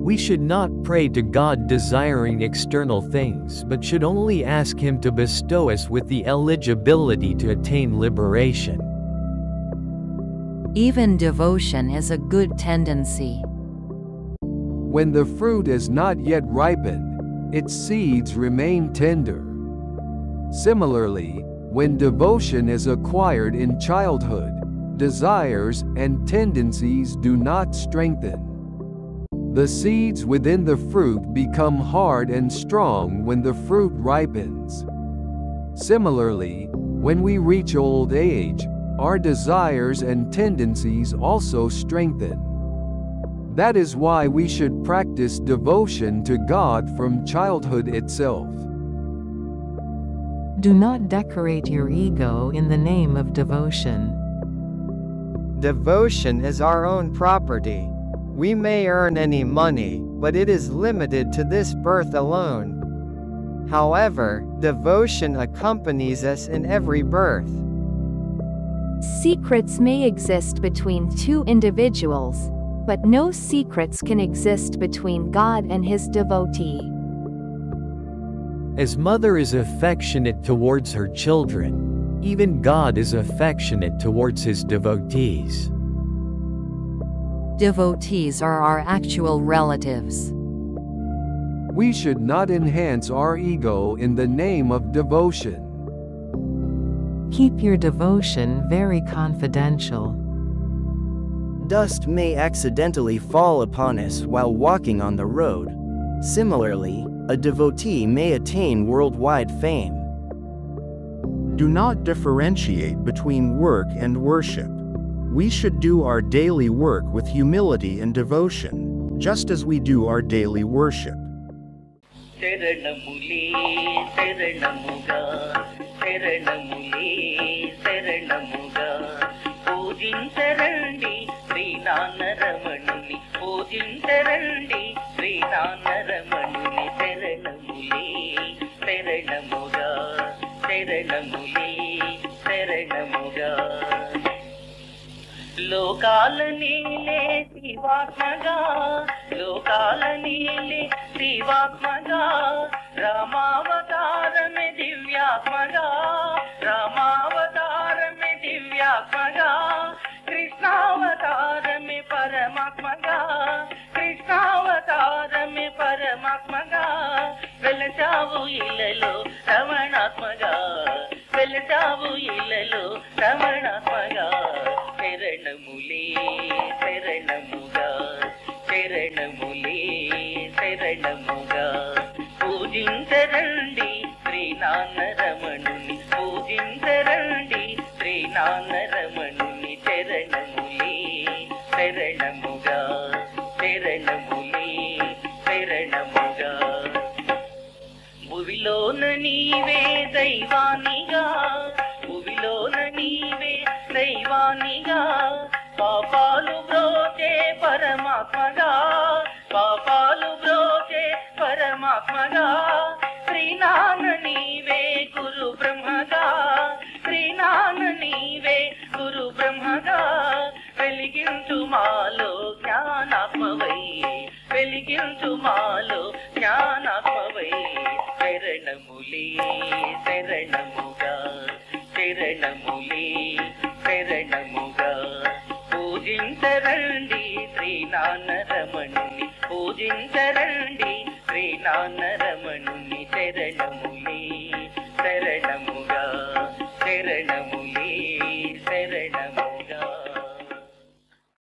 We should not pray to God desiring external things but should only ask Him to bestow us with the eligibility to attain liberation. Even devotion is a good tendency. When the fruit is not yet ripened, its seeds remain tender. Similarly, when devotion is acquired in childhood, desires and tendencies do not strengthen. The seeds within the fruit become hard and strong when the fruit ripens. Similarly, when we reach old age, our desires and tendencies also strengthen. That is why we should practice devotion to God from childhood itself. Do not decorate your ego in the name of devotion. Devotion is our own property. We may earn any money, but it is limited to this birth alone. However, devotion accompanies us in every birth. Secrets may exist between two individuals, but no secrets can exist between God and His devotee. As mother is affectionate towards her children, even God is affectionate towards His devotees. Devotees are our actual relatives. We should not enhance our ego in the name of devotion. Keep your devotion very confidential. Dust may accidentally fall upon us while walking on the road. Similarly, a devotee may attain worldwide fame. Do not differentiate between work and worship. We should do our daily work with humility and devotion, just as we do our daily worship. లోకాలనీలే శివాత్మగా లోకాలనీలే శివాత్మగా రామావతారమే దివ్యాత్మగా రామావతారమే దివ్యాత్మగా కృష్ణావతారమే పరమాత్మగా కృష్ణావతారమే పరమాత్మగా వెలచావు ఇళ్ళలో రమణాత్మగా వెలచావు ఇళ్ళలో రమణాత్మగా శరణములే శరణముగా శరణములే శరణముగా పూజించరండి శ్రీనాన్నరమణుని పూజించరండి శ్రీనాన్నరమణుని శరణములే శరణముగా శరణములే శరణముగా భువిలోన నీవే దైవానిగా భువిలోన నీవే దైవానిగా పాపాలు బ్రోచే పరమాత్మగా పాపాలు బ్రోచే పరమాత్మగా శ్రీనాన్న నీవే గురు బ్రహ్మగా శ్రీనాన్న నీవే గురు బ్రహ్మగా వెలిగించు మాలో జ్ఞానాత్మవై వెలిగించు మాలో జ్ఞానాత్మవై శరణములే శరణముగా శరణములే శరణముగా పూజించరండి శ్రీనాన్నరమణుని పూజించరండి శ్రీనాన్నరమణుని శరణము